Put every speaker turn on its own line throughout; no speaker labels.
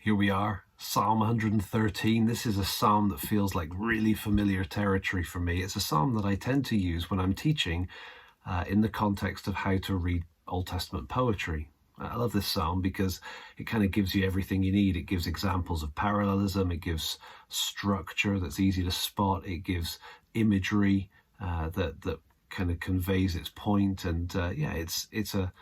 Here we are, Psalm 113. This is a psalm that feels like really familiar territory for me. It's a psalm that I tend to use when I'm teaching in the context of how to read Old Testament poetry. I love this psalm because it kind of gives you everything you need. It gives examples of parallelism. It gives structure that's easy to spot. It gives imagery that kind of conveys its point. And it's a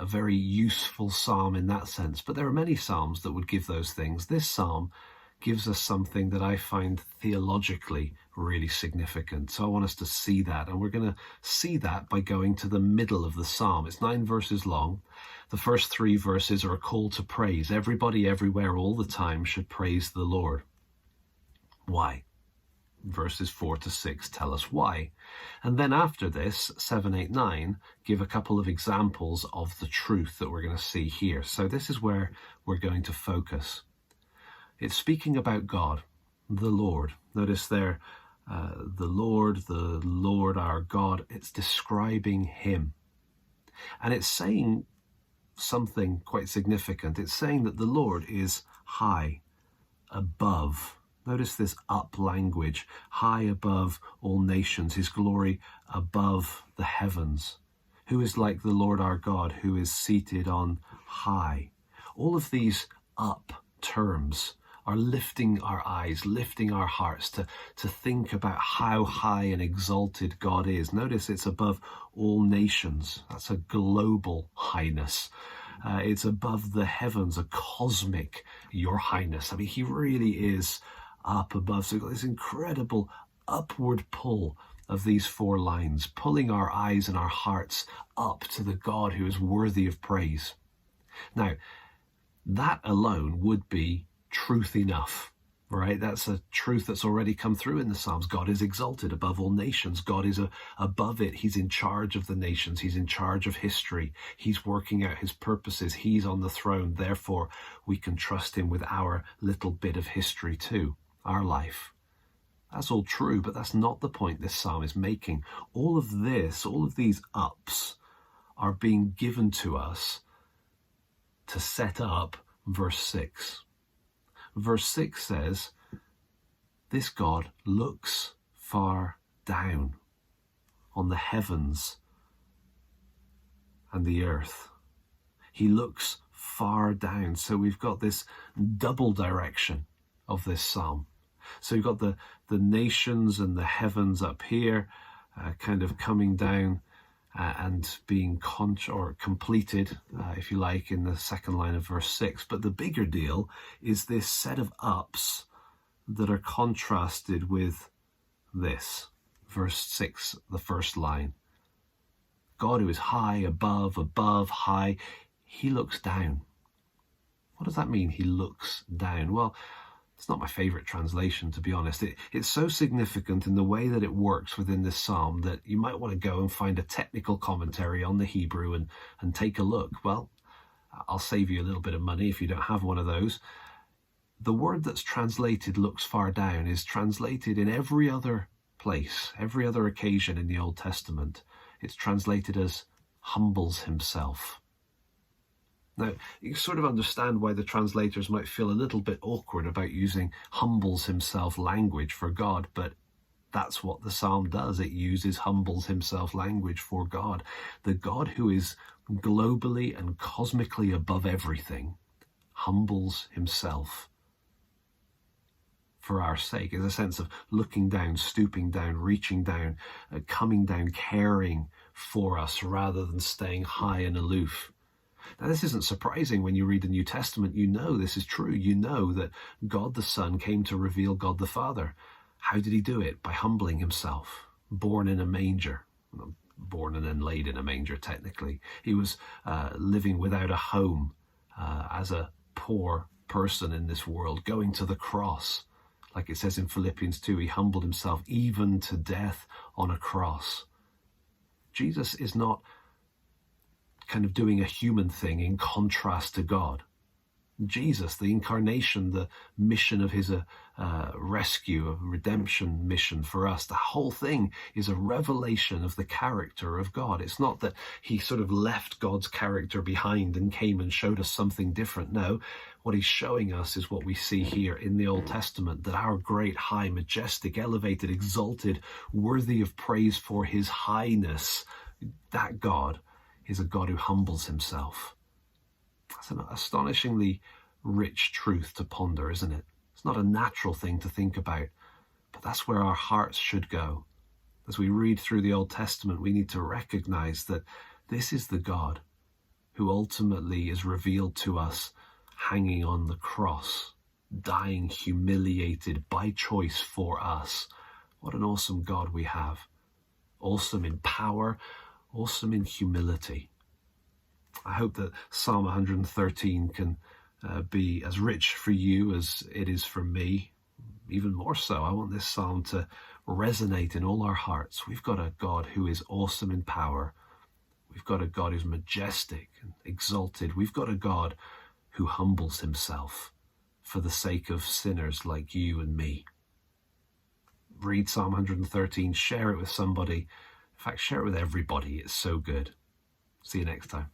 very useful psalm in that sense. But there are many psalms that would give those things. This psalm gives us something that I find theologically really significant. So I want us to see that. And we're going to see that by going to the middle of the psalm. It's 9 verses long. The first 3 verses are a call to praise. Everybody, everywhere, all the time should praise the Lord. Why? Verses 4 to 6 tell us why. And then after this, 7, 8, 9, give a couple of examples of the truth that we're going to see here. So this is where we're going to focus. It's speaking about God, the Lord. Notice there, the Lord our God. It's describing him. And it's saying something quite significant. It's saying that the Lord is high, above. Notice this up language, high above all nations, his glory above the heavens. Who is like the Lord our God, who is seated on high? All of these up terms are lifting our eyes, lifting our hearts to think about how high and exalted God is. Notice it's above all nations. That's a global highness. It's above the heavens, a cosmic your highness. I mean, he really is up above. So we've got this incredible upward pull of these 4 lines, pulling our eyes and our hearts up to the God who is worthy of praise. Now, that alone would be truth enough, right? That's a truth that's already come through in the Psalms. God is exalted above all nations. God is above it. He's in charge of the nations. He's in charge of history. He's working out his purposes. He's on the throne. Therefore, we can trust him with our little bit of history too, our life. That's all true, but that's not the point this psalm is making. All of this, all of these ups are being given to us to set up verse 6. Verse 6 says, this God looks far down on the heavens and the earth. He looks far down. So we've got this double direction of this psalm. So you've got the nations and the heavens up here, kind of coming down and being completed, if you like, in the second line of verse 6. But the bigger deal is this set of ups that are contrasted with this. Verse 6, the first line. God who is high, above, high, he looks down. What does that mean, he looks down? Well, it's not my favorite translation, to be honest. It's so significant in the way that it works within this psalm that you might want to go and find a technical commentary on the Hebrew and take a look. Well, I'll save you a little bit of money if you don't have one of those. The word that's translated looks far down is translated in every other place, every other occasion in the Old Testament. It's translated as humbles himself. Now, you sort of understand why the translators might feel a little bit awkward about using humbles himself language for God, but that's what the psalm does. It uses humbles himself language for God. The God who is globally and cosmically above everything humbles himself for our sake. Is a sense of looking down, stooping down, reaching down, coming down, caring for us rather than staying high and aloof. Now, this isn't surprising when you read the New Testament. You know this is true. You know that God the Son came to reveal God the Father. How did he do it? By humbling himself, born in a manger. Born and then laid in a manger, technically. He was living without a home as a poor person in this world, going to the cross. Like it says in Philippians 2, he humbled himself even to death on a cross. Jesus is not kind of doing a human thing in contrast to God. Jesus, the incarnation, the mission of his rescue, a redemption mission for us. The whole thing is a revelation of the character of God. It's not that he sort of left God's character behind and came and showed us something different. No, what he's showing us is what we see here in the Old Testament, that our great, high, majestic, elevated, exalted, worthy of praise for his highness, that God is a God who humbles himself. That's an astonishingly rich truth to ponder, isn't it? It's not a natural thing to think about, but that's where our hearts should go. As we read through the Old Testament, we need to recognize that this is the God who ultimately is revealed to us hanging on the cross, dying humiliated by choice for us. What an awesome God we have. Awesome in power, awesome in humility. I hope that Psalm 113 can be as rich for you as it is for me. Even more so, I want this psalm to resonate in all our hearts. We've got a God who is awesome in power. We've got a God who's majestic and exalted. We've got a God who humbles himself for the sake of sinners like you and me. Read Psalm 113, share it with somebody. In fact, share it with everybody. It's so good. See you next time.